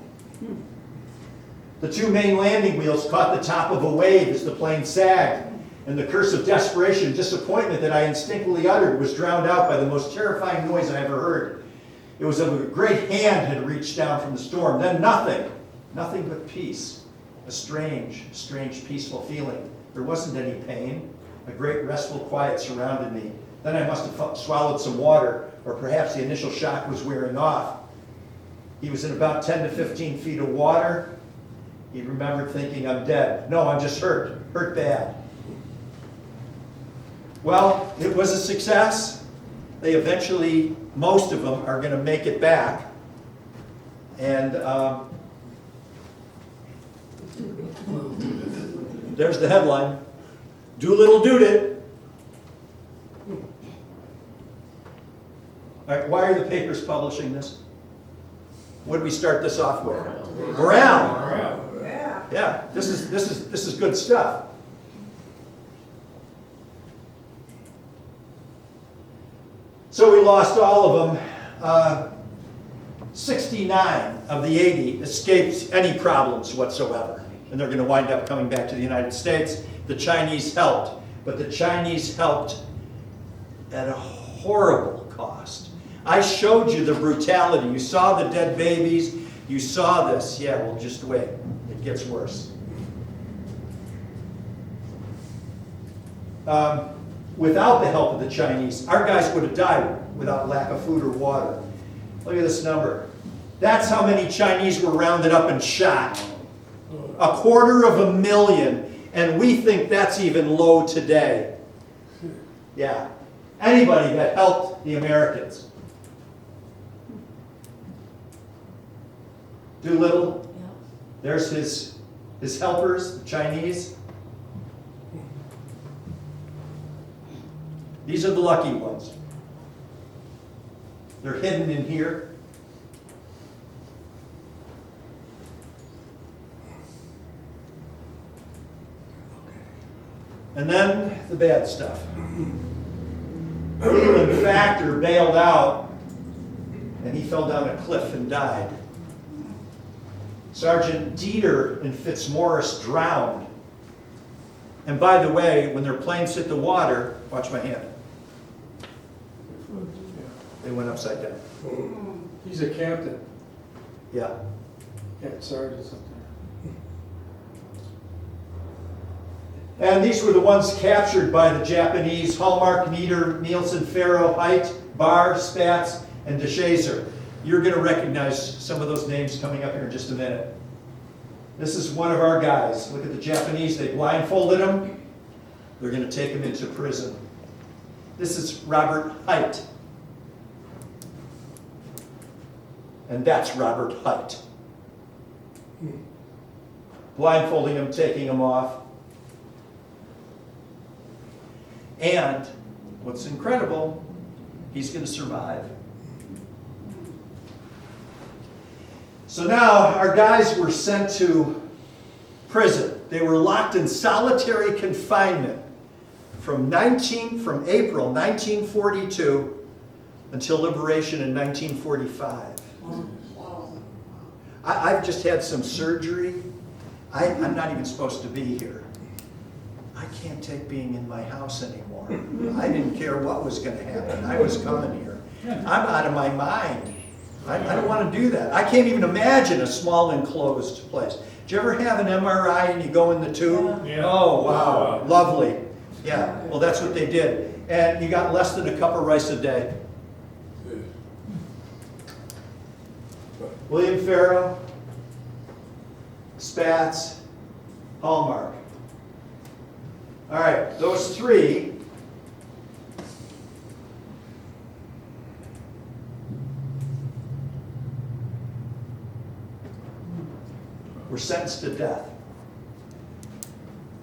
The 2 main landing wheels caught the top of a wave as the plane sagged, and the curse of desperation and disappointment that I instinctively uttered was drowned out by the most terrifying noise I ever heard. It was as if a great hand had reached down from the storm. Then nothing but peace. A strange, peaceful feeling. There wasn't any pain. A great restful quiet surrounded me. Then I must have swallowed some water, or perhaps the initial shock was wearing off. He was in about 10 to 15 feet of water. He remembered thinking, I'm dead. No, I'm just hurt bad. Well, it was a success. They eventually, most of them, are going to make it back. And there's the headline. Doolittle doed it. All right, why are the papers publishing this? What did we start this off with? Morale. Yeah. Yeah, this is good stuff. So we lost all of them. 69 of the 80 escaped any problems whatsoever. And they're going to wind up coming back to the United States. The Chinese helped, but the Chinese helped at a horrible cost. I showed you the brutality. You saw the dead babies. You saw this. Yeah, well, just wait. It gets worse. Without the help of the Chinese, our guys would have died without lack of food or water. Look at this number. That's how many Chinese were rounded up and shot. 250,000, and we think that's even low today. Yeah. Anybody that helped the Americans. Doolittle, there's his helpers, the Chinese. These are the lucky ones. They're hidden in here. And then the bad stuff. Leland Factor bailed out, and he fell down a cliff and died. Sergeant Dieter and Fitzmaurice drowned. And by the way, when their planes hit the water, watch my hand. They went upside down. He's a captain. Yeah. Yeah, sergeant's up there. And these were the ones captured by the Japanese: Hallmark, Nieder, Nielsen, Farrow, Height, Barr, Spatz, and DeShazer. You're going to recognize some of those names coming up here in just a minute. This is one of our guys. Look at the Japanese. They blindfolded him. They're going to take him into prison. This is Robert Height. And that's Robert Height. blindfolding him, taking him off. And what's incredible, he's going to survive. So now our guys were sent to prison. They were locked in solitary confinement from April 1942 until liberation in 1945. I've just had some surgery. I'm not even supposed to be here. I can't take being in my house anymore. I didn't care what was going to happen. I was coming here. I'm out of my mind. I don't want to do that. I can't even imagine a small enclosed place. Did you ever have an MRI and you go in the tube? Yeah. Oh, wow. Lovely. Yeah, well, that's what they did. And you got less than a cup of rice a day. William Farrow, Spats, Hallmark. All right, those three were sentenced to death.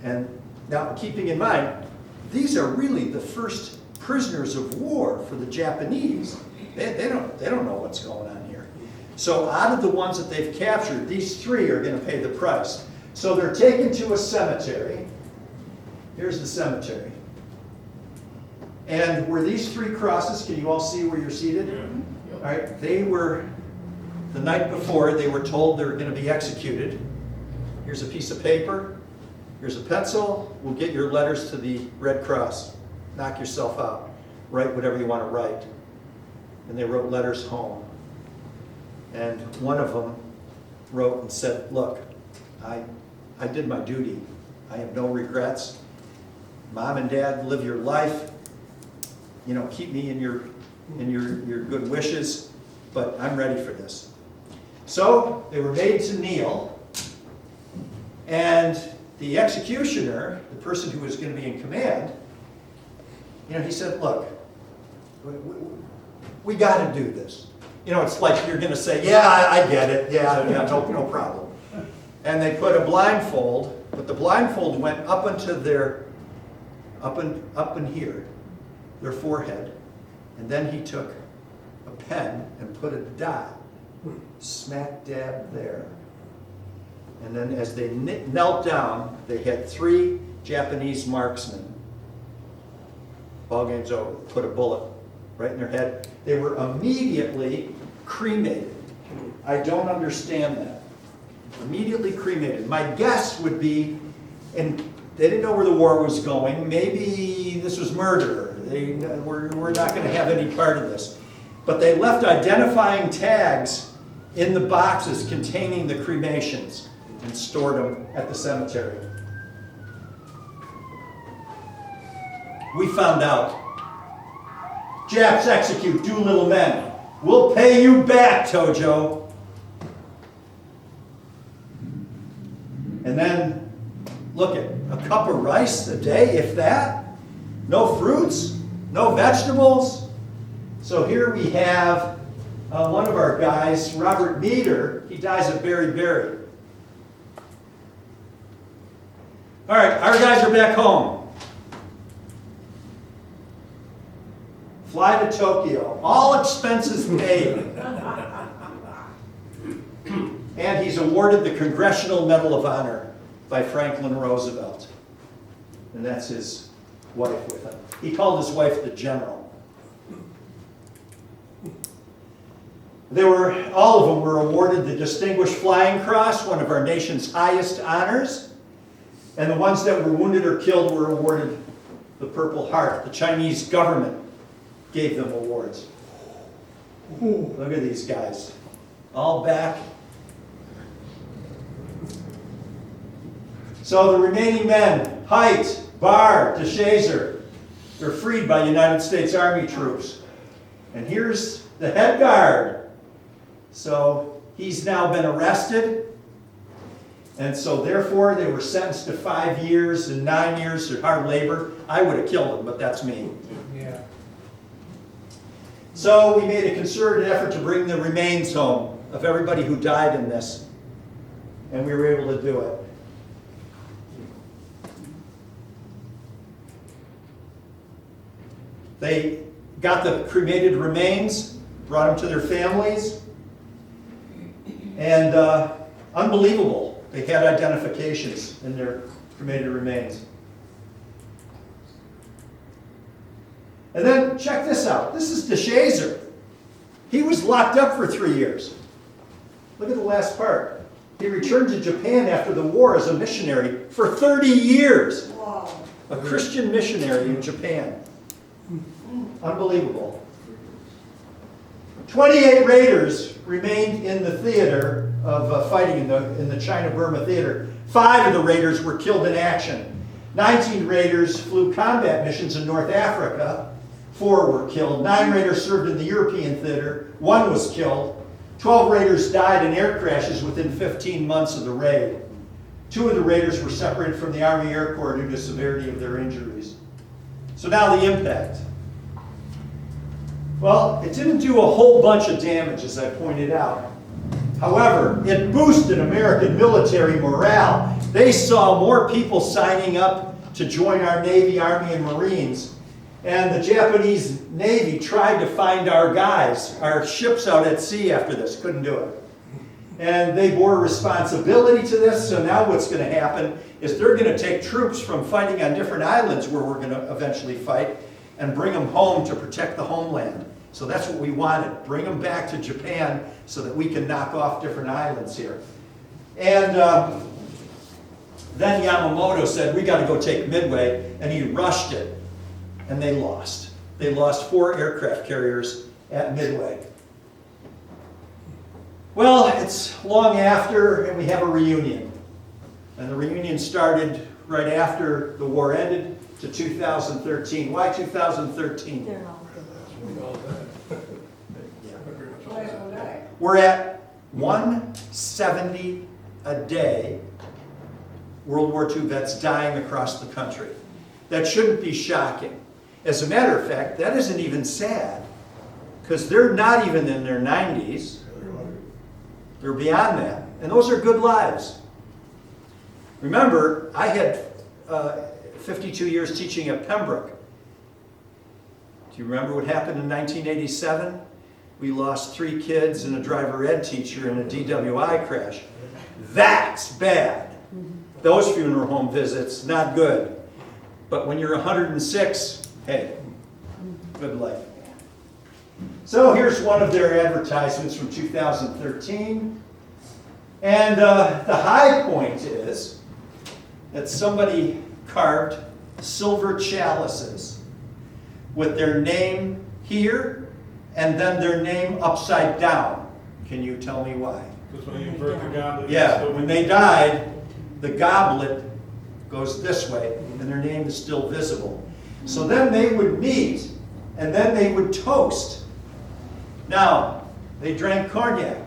And now, keeping in mind, these are really the first prisoners of war for the Japanese. They don't know what's going on here. So out of the ones that they've captured, these three are going to pay the price. So they're taken to a cemetery. Here's the cemetery. And where these three crosses, can you all see where you're seated? All right, they were, the night before, they were told they were going to be executed. Here's a piece of paper. Here's a pencil. We'll get your letters to the Red Cross. Knock yourself out. Write whatever you want to write. And they wrote letters home. And one of them wrote and said, look, I did my duty. I have no regrets. Mom and Dad, live your life. You know, keep me in your good wishes, but I'm ready for this. So they were made to kneel, and the executioner, the person who was going to be in command, you know, he said, look, we got to do this. You know, it's like you're going to say, yeah, I get it. Yeah, no problem. And they put a blindfold, but the blindfold went up into their, up in here, their forehead. And then he took a pen and put a dot smack dab there. And then as they knelt down, they had three Japanese marksmen. Ball game's over. Put a bullet right in their head. They were immediately cremated. I don't understand that. Immediately cremated. My guess would be, and they didn't know where the war was going, maybe this was murder. We're not going to have any part of this. But they left identifying tags in the boxes containing the cremations and stored them at the cemetery. We found out. Japs execute Doolittle men. We'll pay you back, Tojo. And then, look at a cup of rice a day, if that. No fruits, no vegetables. So here we have one of our guys, Robert Meader. He dies at Berry. All right, our guys are back home. Fly to Tokyo, all expenses paid. And he's awarded the Congressional Medal of Honor by Franklin Roosevelt. And that's his wife with him. He called his wife the General. All of them were awarded the Distinguished Flying Cross, one of our nation's highest honors. And the ones that were wounded or killed were awarded the Purple Heart. The Chinese government gave them awards. Look at these guys. All back. So the remaining men, Haidt, Barr, DeShazer, they're freed by United States Army troops. And here's the head guard. So he's now been arrested. And so therefore they were sentenced to 5 years and 9 years of hard labor. I would have killed him, but that's me. Yeah. So we made a concerted effort to bring the remains home of everybody who died in this. And we were able to do it. They got the cremated remains, brought them to their families, and unbelievable, they had identifications in their cremated remains. And then check this out. This is DeShazer. He was locked up for 3 years. Look at the last part. He returned to Japan after the war as a missionary for 30 years. Wow. A Christian missionary in Japan. Unbelievable. 28 raiders remained in the theater of fighting in the China-Burma theater. 5 of the raiders were killed in action. 19 raiders flew combat missions in North Africa. 4 were killed. 9 raiders served in the European theater. 1 was killed. 12 raiders died in air crashes within 15 months of the raid. 2 of the raiders were separated from the Army Air Corps due to severity of their injuries. So now the impact. Well, it didn't do a whole bunch of damage, as I pointed out. However, it boosted American military morale. They saw more people signing up to join our Navy, Army, and Marines. And the Japanese Navy tried to find our guys, our ships out at sea after this. Couldn't do it. And they bore responsibility to this, so now what's going to happen is they're going to take troops from fighting on different islands where we're going to eventually fight and bring them home to protect the homeland. So that's what we wanted. Bring them back to Japan so that we can knock off different islands here. And then Yamamoto said, we got to go take Midway, and he rushed it. And they lost. They lost 4 aircraft carriers at Midway. Well, it's long after, and we have a reunion. And the reunion started right after the war ended to 2013. Why 2013? They're all good. Where's the guy? We're at 170 a day World War II vets dying across the country. That shouldn't be shocking. As a matter of fact, that isn't even sad, because they're not even in their 90s. They're beyond that. And those are good lives. Remember, I had 52 years teaching at Pembroke. Do you remember what happened in 1987? We lost 3 kids and a driver ed teacher in a DWI crash. That's bad. Those funeral home visits, not good. But when you're 106, hey, good life. So here's one of their advertisements from 2013. And the high point is that somebody carved silver chalices with their name here and then their name upside down. Can you tell me why? Because when you burn the goblet. Yeah, when they died, the goblet goes this way and their name is still visible. So then they would meet and then they would toast. Now, they drank cognac.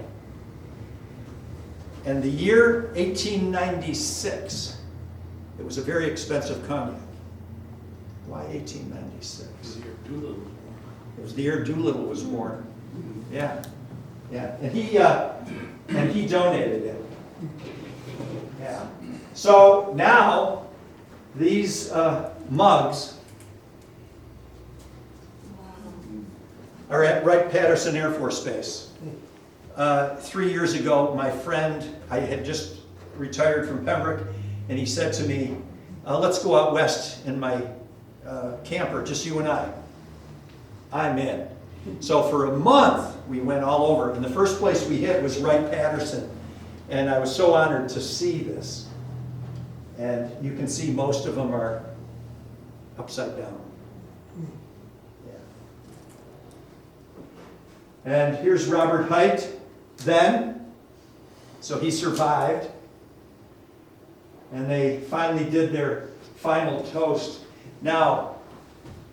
And the year 1896, it was a very expensive cognac. Why 1896? It was the year Doolittle was born. Yeah, yeah, and he donated it. Yeah. So now these mugs are at Wright-Patterson Air Force Base. 3 years ago, my friend, I had just retired from Pembroke, and he said to me, let's go out west in my camper, just you and I. I'm in. So for a month, we went all over, and the first place we hit was Wright-Patterson, and I was so honored to see this. And you can see most of them are upside down. And here's Robert Hite then. So he survived. And they finally did their final toast. Now,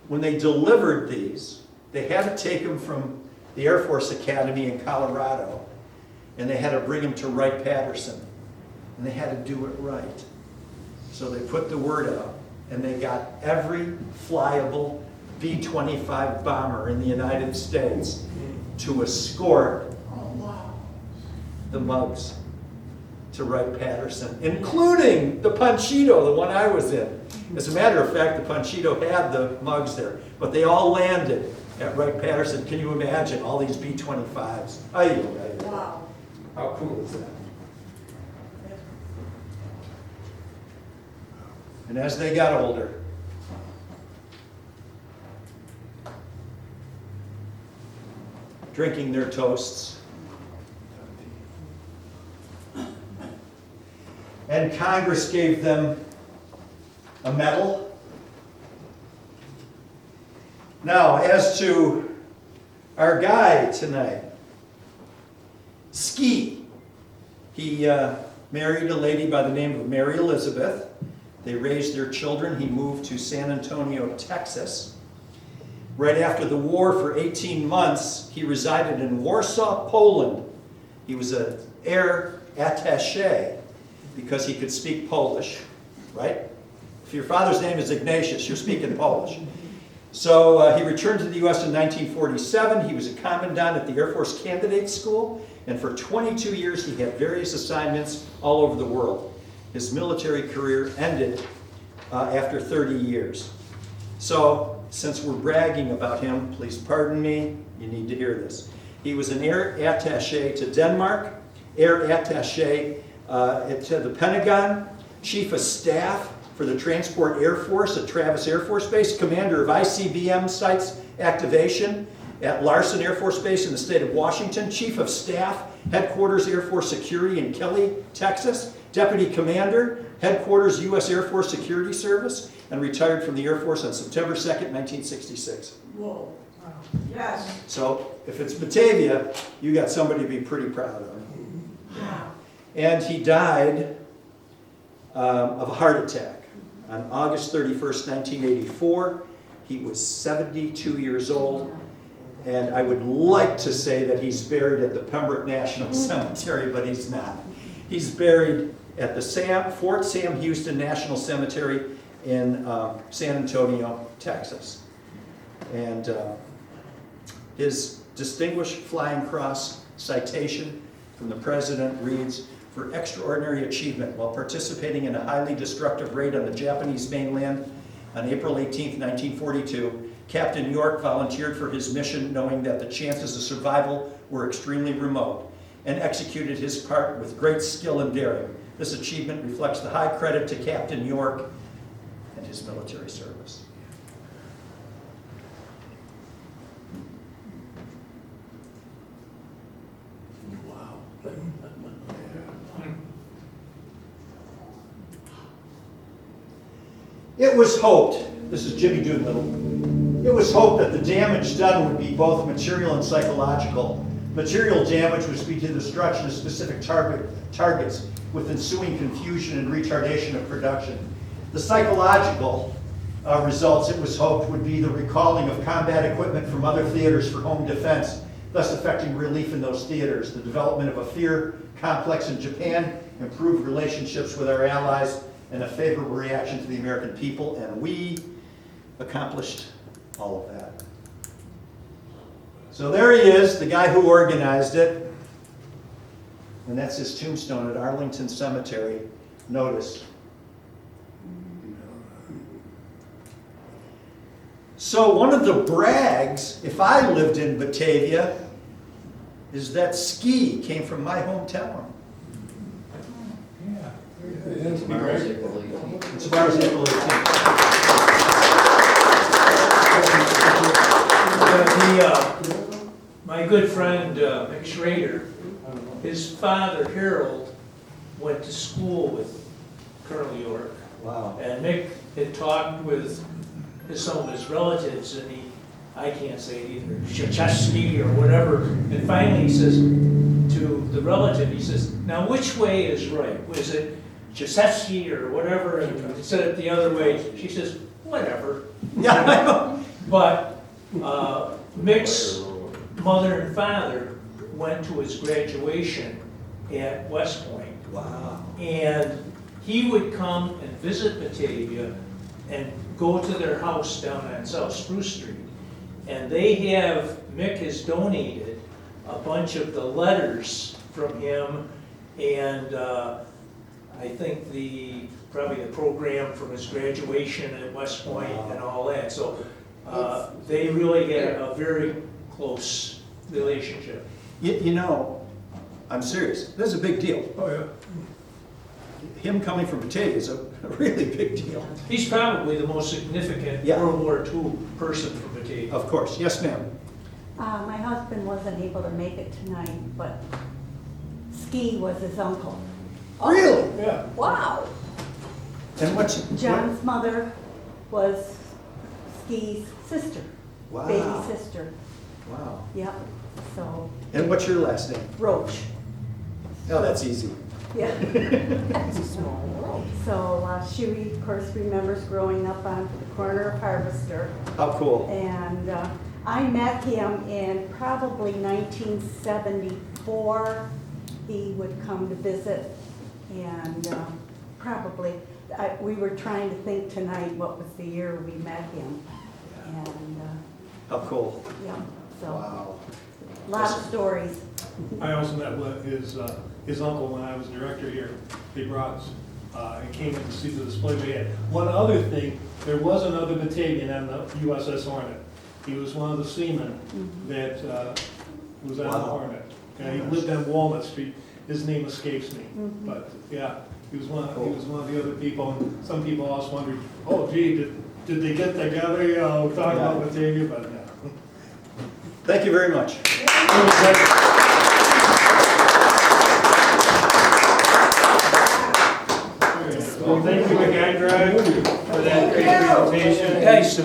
when they delivered these, they had to take them from the Air Force Academy in Colorado, and they had to bring them to Wright-Patterson. And they had to do it right. So they put the word out, and they got every flyable B-25 bomber in the United States to escort the mugs to Wright-Patterson, including the Panchito, the one I was in. As a matter of fact, the Panchito had the mugs there, but they all landed at Wright-Patterson. Can you imagine all these B-25s? Wow. How cool is that? And as they got older, drinking their toasts, and Congress gave them a medal. Now, as to our guy tonight, Ski. He married a lady by the name of Mary Elizabeth. They raised their children. He moved to San Antonio, Texas. Right after the war, for 18 months, he resided in Warsaw, Poland. He was an air attaché because he could speak Polish, right? If your father's name is Ignatius, you're speaking Polish. So he returned to the U.S. in 1947. He was a commandant at the Air Force Candidate School, and for 22 years he had various assignments all over the world. His military career ended after 30 years. So, since we're bragging about him, please pardon me, you need to hear this. He was an air attaché to Denmark, air attaché to the Pentagon, chief of staff for the Transport Air Force at Travis Air Force Base, commander of ICBM sites activation at Larson Air Force Base in the state of Washington, chief of staff, headquarters Air Force Security in Kelly, Texas, deputy commander, headquarters U.S. Air Force Security Service, and retired from the Air Force on September 2nd, 1966. Whoa. Wow. Yes. So if it's Batavia, you got somebody to be pretty proud of. Wow. And he died of a heart attack on August 31st, 1984. He was 72 years old. And I would like to say that he's buried at the Pembroke National Cemetery, but he's not. He's buried at the Fort Sam Houston National Cemetery in San Antonio, Texas. And his Distinguished Flying Cross citation from the President reads, "For extraordinary achievement while participating in a highly destructive raid on the Japanese mainland on April 18, 1942, Captain York volunteered for his mission knowing that the chances of survival were extremely remote, and executed his part with great skill and daring. This achievement reflects the high credit to Captain York and his military service." Wow. It was hoped, this is Jimmy Doolittle, it was hoped that the damage done would be both material and psychological. Material damage was due to the destruction of specific targets with ensuing confusion and retardation of production. The psychological results, it was hoped, would be the recalling of combat equipment from other theaters for home defense, thus affecting relief in those theaters, the development of a fear complex in Japan, improved relationships with our allies, and a favorable reaction to the American people, and we accomplished all of that. So there he is, the guy who organized it, and that's his tombstone at Arlington Cemetery. Notice. So one of the brags, if I lived in Batavia, is that Ski came from my hometown. It's It's about April 18th. My good friend Mick Schrader, his father Harold went to school with Colonel York, Wow. and Mick had talked with some of his relatives, and I can't say it either, Cichowski or whatever, and finally he says to the relative, he says, "Now which way is right? Was it Cichowski or whatever?" And he said it the other way. She says, "Whatever." Yeah, I know. But Mick's mother and father went to his graduation at West Point. Wow. And he would come and visit Batavia and go to their house down on South Spruce Street. And Mick has donated a bunch of the letters from him and I think probably the program from his graduation at West Point and all that. So they really had a very close relationship. You know, I'm serious, this is a big deal. Oh, yeah. Him coming from Batavia is a really big deal. He's probably the most significant Yeah. World War II person from Batavia. Of course, yes ma'am. My husband wasn't able to make it tonight, but Ski was his uncle. Really? Yeah. Wow. And what's? John's mother was Ski's sister, Wow. baby sister. Wow. Yep, so And what's your last name? Roach. Oh, that's easy. Yeah. That's a small world. So she, of course, remembers growing up on the corner of Harvester. How cool. And I met him in probably 1974. He would come to visit, and probably, we were trying to think tonight what was the year we met him. And, How cool. yeah, so, Wow. lots of stories. I also met with his uncle when I was director here, Big Rods, and came in to see the display we had. One other thing, there was another Batavian on the USS Hornet. He was one of the seamen that was on the Wow. Hornet. He lived on Walnut Street. His name escapes me, but yeah, he was one of the other people. And some people also wondered, oh gee, did they get together, you know, talk about Batavia? But no. Thank you very much. Well, thank you again, Greg, for that great presentation. Guys, so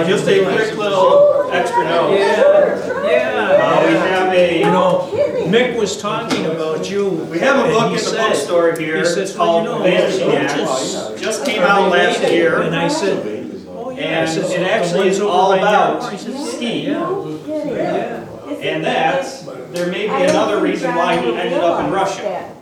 Just a quick little extra note. Yeah. We have You a, know, Mick was talking about you. we have a and book he in the said- bookstore here. he said, It's well, called you know, Vanishing roaches Acts. Just came out last And year. I said, oh yeah. I And said, it "The actually ones is over all by about there." I said, ski. Yeah. No kidding. Yeah. Isn't And that that, there may be I don't another think reason John why he ever ended up in realized Russia.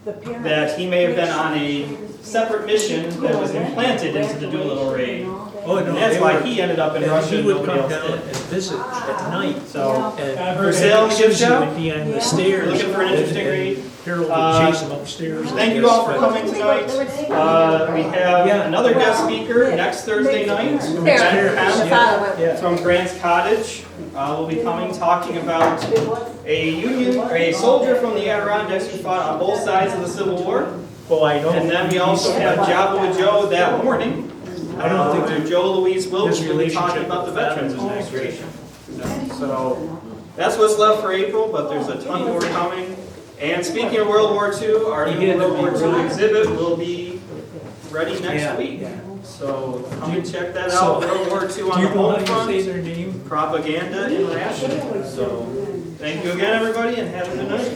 The parents. That he may have been on a separate mission that was implanted into the Doolittle Raid. Oh, no, And that's they why were- he ended up in and Russia he and would nobody come else down did. and visit at night. So, And for sale, gift Susie shop? would be on Yeah. the stairs. Looking for an interesting read? Harold Uh, would chase him upstairs. thank you all for coming tonight. We have Yeah. another guest speaker next Thursday night. There. Capt from Grant's Cottage will be coming talking about a soldier from the Adirondacks who fought on both sides of the Civil War. Oh, I know. And then we also have Jabba with Joe that morning. I don't think where Joe Louise Wilkes his will be talking relationship about the with Veterans Adam is Administration. So that's what's left for April, but there's a ton more coming. And speaking of World War II, our He new had to World War be II ready. exhibit will be ready Yeah, next week. yeah. So come and check that So, out. World War II Do on you the know home how you say front, their name? propaganda and rationing. So thank you again, everybody, and have a good night.